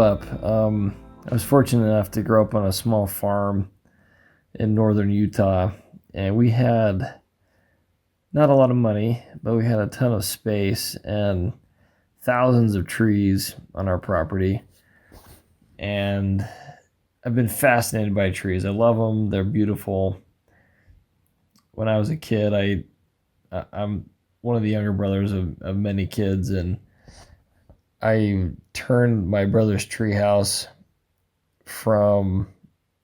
up. I was fortunate enough to grow up on a small farm in northern Utah, and we had not a lot of money, but we had a ton of space and thousands of trees on our property. And I've been fascinated by trees. I love them. They're beautiful. When I was a kid, I'm one of the younger brothers of many kids, and I turned my brother's treehouse from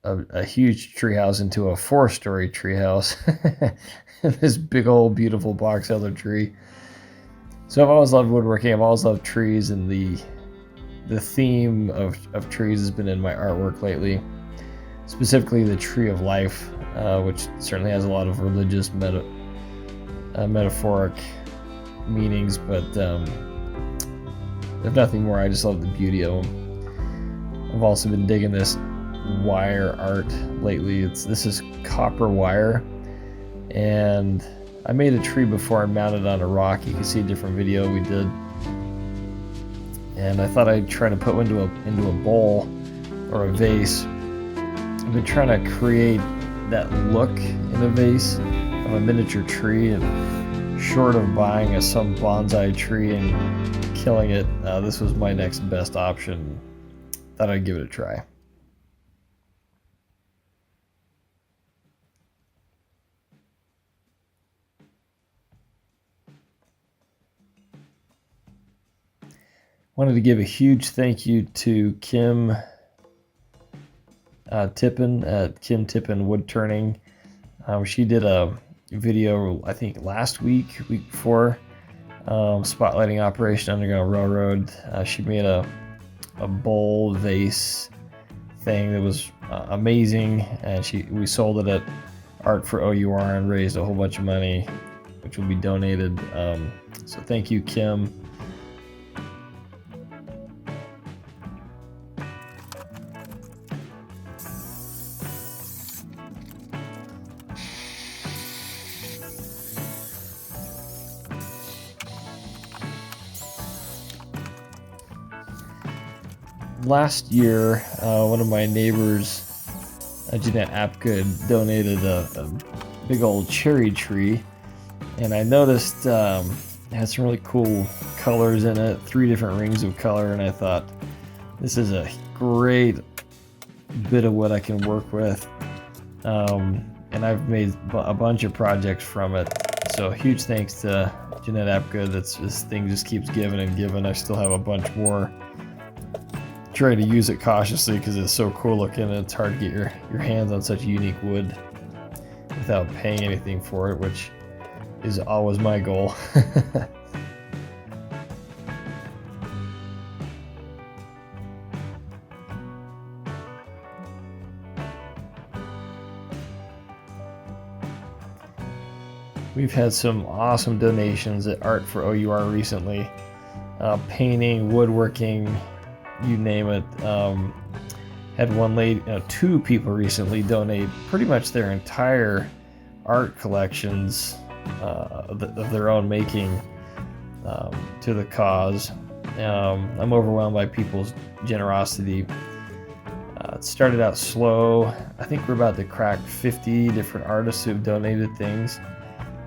a huge treehouse into a 4-story treehouse. This big old beautiful box elder tree. So I've always loved woodworking. I've always loved trees, and the theme of trees has been in my artwork lately. Specifically the tree of life, which certainly has a lot of religious metaphoric meanings, but if nothing more, I just love the beauty of them. I've also been digging this wire art lately. This is copper wire, and I made a tree before and mounted it on a rock. You can see a different video we did, and I thought I'd try to put one into a bowl or a vase. I've been trying to create that look in a vase of a miniature tree, and short of buying some bonsai tree and killing it, this was my next best option. Thought I'd give it a try. Wanted to give a huge thank you to Kim Tippin at Kim Tippin Wood Turning. She did a video, I think week before, spotlighting Operation Underground Railroad. She made a bowl vase thing that was amazing, and we sold it at Art for O.U.R. and raised a whole bunch of money, which will be donated. So thank you, Kim. Last year, one of my neighbors, Jeanette Apgood, donated a big old cherry tree, and I noticed it had some really cool colors in it, 3 different rings of color, and I thought, this is a great bit of wood I can work with, and I've made a bunch of projects from it. So huge thanks to Jeanette Apgood. This thing just keeps giving and giving. I still have a bunch more. Try to use it cautiously because it's so cool looking, and it's hard to get your hands on such unique wood without paying anything for it, which is always my goal. We've had some awesome donations at Art for O.U.R. recently. Painting, woodworking, you name it. Had one lady, 2 people recently donate pretty much their entire art collections of their own making to the cause. I'm overwhelmed by people's generosity. It started out slow. I think we're about to crack 50 different artists who've donated things.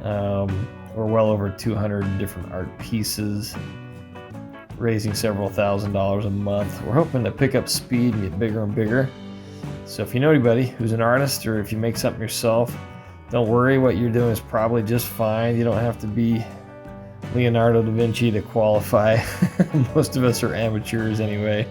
We're well over 200 different art pieces, raising several $1,000s a month. We're hoping to pick up speed and get bigger and bigger. So if you know anybody who's an artist, or if you make something yourself, don't worry, what you're doing is probably just fine. You don't have to be Leonardo da Vinci to qualify. Most of us are amateurs anyway.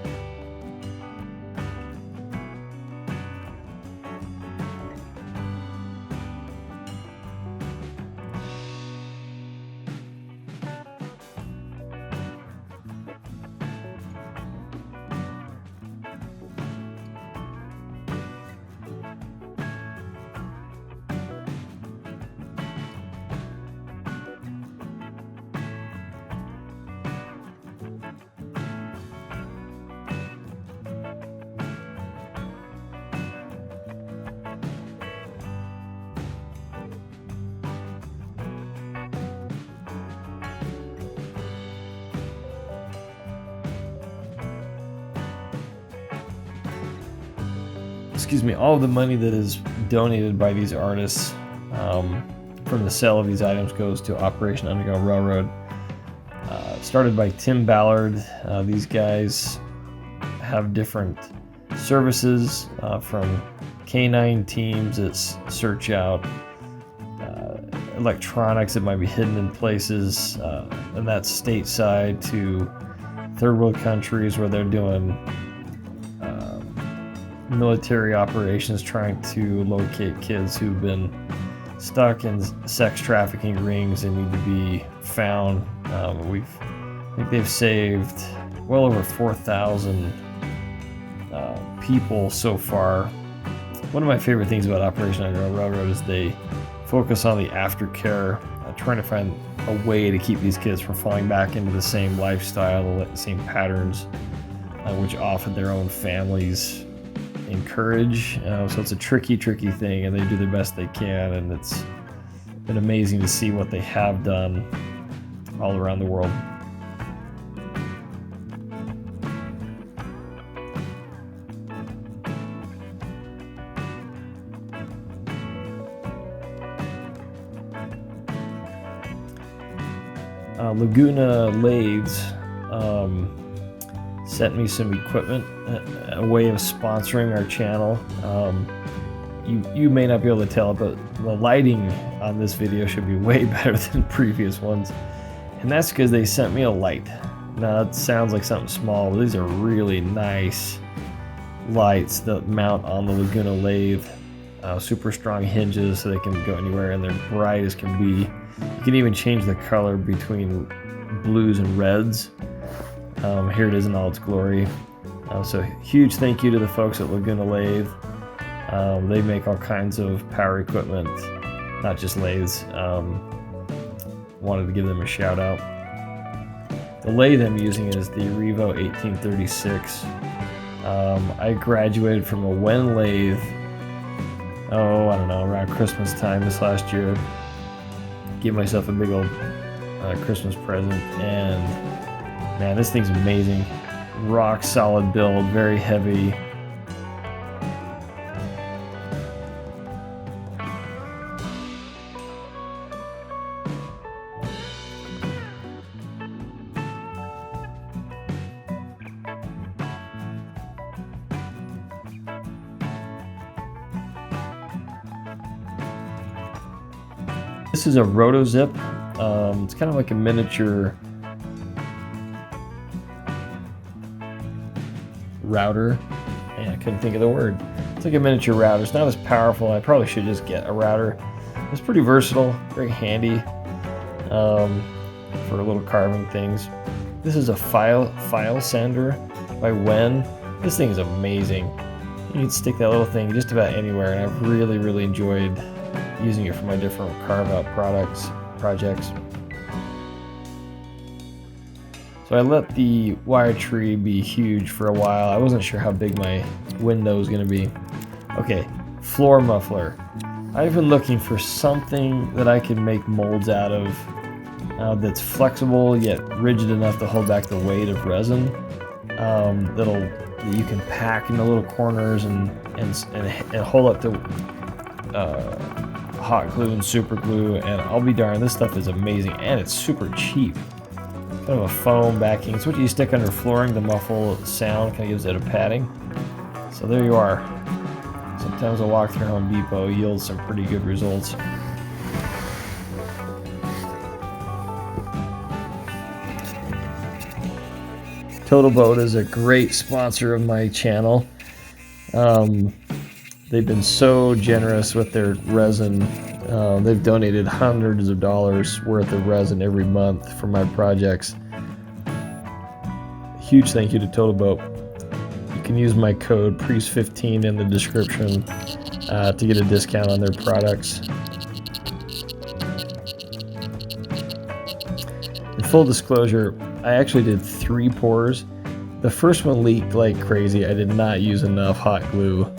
excuse me, all of the money that is donated by these artists from the sale of these items goes to Operation Underground Railroad. Started by Tim Ballard. These guys have different services from canine teams that search out electronics that might be hidden in places, and that's stateside, to third world countries where they're doing military operations trying to locate kids who've been stuck in sex trafficking rings and need to be found. I think they've saved well over 4,000 people so far. One of my favorite things about Operation Underground Railroad is they focus on the aftercare, trying to find a way to keep these kids from falling back into the same lifestyle, the same patterns, which often their own families encourage. So it's a tricky thing, and they do the best they can, and it's been amazing to see what they have done all around the world. Laguna Lathes sent me some equipment, a way of sponsoring our channel. You may not be able to tell, but the lighting on this video should be way better than previous ones, and that's because they sent me a light. Now that sounds like something small, but these are really nice lights that mount on the Laguna lathe. Super strong hinges so they can go anywhere, and they're bright as can be. You can even change the color between blues and reds. Here it is in all its glory. So huge thank you to the folks at Laguna Lathe. They make all kinds of power equipment, not just lathes. Wanted to give them a shout out. The lathe I'm using is the Revo 1836. I graduated from a Wen lathe, I don't know, around Christmas time this last year. Gave myself a big old Christmas present, and man, this thing's amazing. Rock solid build, very heavy. This is a RotoZip. It's kind of like a miniature router. Man, I couldn't think of the word. It's like a miniature router. It's not as powerful. I probably should just get a router. It's pretty versatile, very handy for little carving things. This is a file sander by Wen. This thing is amazing. You can stick that little thing just about anywhere, and I've really enjoyed using it for my different carve-out projects. So I let the wire tree be huge for a while. I wasn't sure how big my window was going to be. Okay, floor muffler. I've been looking for something that I can make molds out of that's flexible yet rigid enough to hold back the weight of resin. That you can pack into little corners and hold up to hot glue and super glue, and I'll be darned, this stuff is amazing, and it's super cheap. Kind of a foam backing. It's what you stick under flooring to muffle sound, kind of gives it a padding. So there you are. Sometimes a walk through Home Depot yields some pretty good results. Total Boat is a great sponsor of my channel. They've been so generous with their resin. They've donated hundreds of dollars worth of resin every month for my projects. Huge thank you to Total Boat. You can use my code Preece15 in the description to get a discount on their products. In full disclosure, I actually did 3 pours. The first one leaked like crazy. I did not use enough hot glue.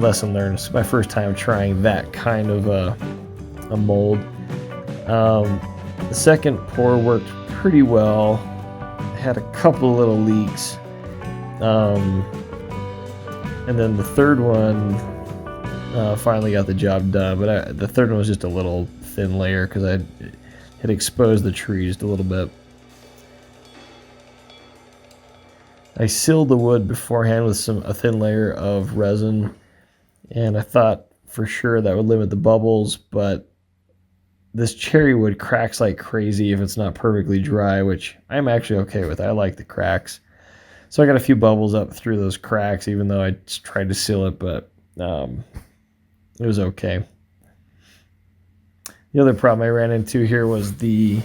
Lesson learned. It's my first time trying that kind of a mold. The second pour worked pretty well. I had a couple of little leaks. And then the third one finally got the job done, but the third one was just a little thin layer because I had exposed the tree just a little bit. I sealed the wood beforehand with a thin layer of resin, and I thought for sure that would limit the bubbles, but this cherry wood cracks like crazy if it's not perfectly dry, which I'm actually okay with. I like the cracks. So I got a few bubbles up through those cracks, even though I tried to seal it, but it was okay. The other problem I ran into here was this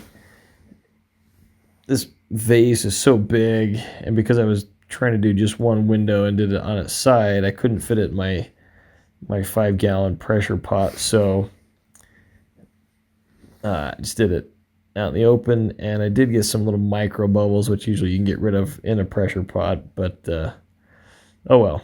vase is so big, and because I was trying to do just one window and did it on its side, I couldn't fit it in my 5-gallon pressure pot, so I just did it out in the open, and I did get some little micro bubbles, which usually you can get rid of in a pressure pot, but oh well.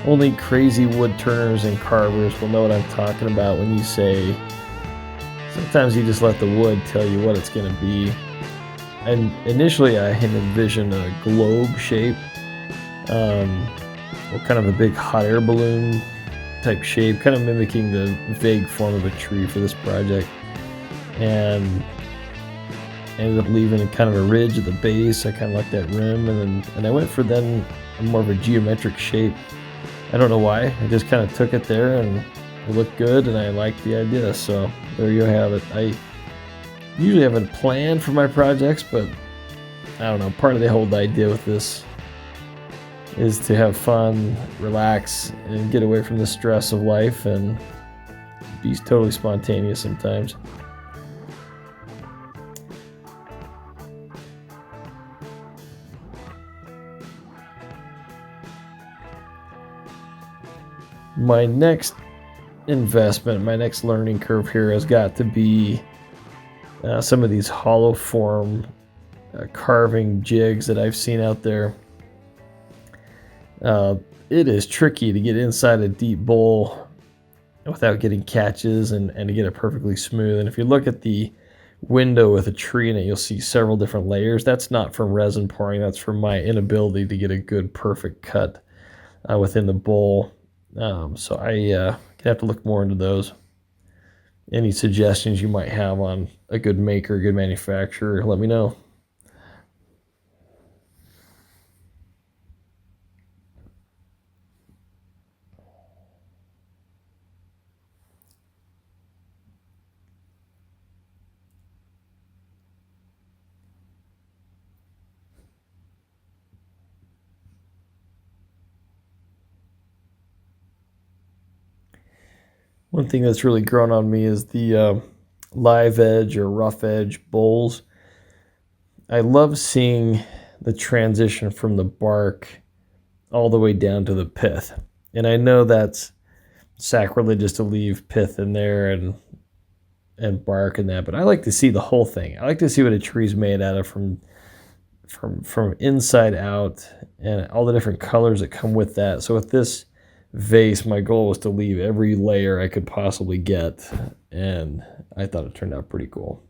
Only crazy wood turners and carvers will know what I'm talking about when you say sometimes you just let the wood tell you what it's going to be. And initially I had envisioned a globe shape, or kind of a big hot air balloon type shape, kind of mimicking the vague form of a tree for this project. And ended up leaving kind of a ridge at the base. I kind of like that rim, and I went for then more of a geometric shape. I don't know why. I just kind of took it there, and it looked good, and I liked the idea. So there you have it. I usually haven't planned for my projects, but I don't know. Part of the whole idea with this is to have fun, relax, and get away from the stress of life and be totally spontaneous sometimes. My next investment, my next learning curve here has got to be some of these hollow form carving jigs that I've seen out there. It is tricky to get inside a deep bowl without getting catches and to get it perfectly smooth. And if you look at the window with a tree in it, you'll see several different layers. That's not from resin pouring. That's from my inability to get a good perfect cut within the bowl. So I can have to look more into those. Any suggestions you might have on a good maker, good manufacturer, let me know. One thing that's really grown on me is the live edge or rough edge bowls. I love seeing the transition from the bark all the way down to the pith. And I know that's sacrilegious to leave pith in there and bark and that, but I like to see the whole thing. I like to see what a tree's made out of from inside out and all the different colors that come with that. So with this vase, my goal was to leave every layer I could possibly get, and I thought it turned out pretty cool.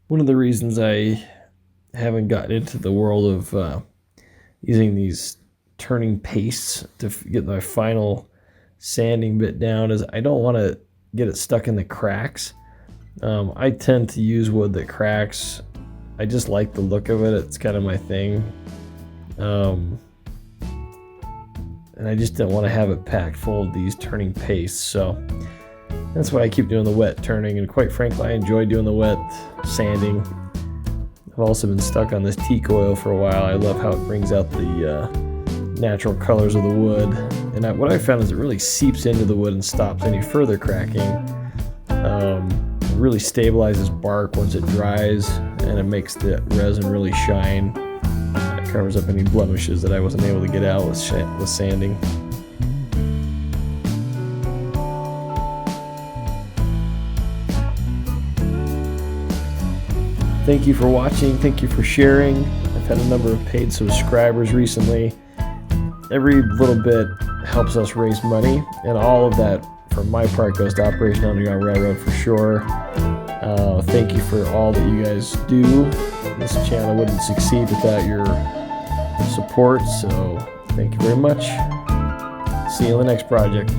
One of the reasons I haven't gotten into the world of using these turning pastes to get my final sanding bit down is I don't want to get it stuck in the cracks. I tend to use wood that cracks. I just like the look of it. It's kind of my thing. And I just didn't want to have it packed full of these turning pastes, so that's why I keep doing the wet turning. And quite frankly, I enjoy doing the wet sanding. I've also been stuck on this teak oil for a while. I love how it brings out the natural colors of the wood. And what I found is it really seeps into the wood and stops any further cracking. It really stabilizes bark once it dries, and it makes the resin really shine. It covers up any blemishes that I wasn't able to get out with sanding. Thank you for watching. Thank you for sharing. I've had a number of paid subscribers recently. Every little bit helps us raise money, and all of that, for my part, goes to Operation Underground Railroad for sure. Thank you for all that you guys do. This channel wouldn't succeed without your support, so thank you very much. See you in the next project.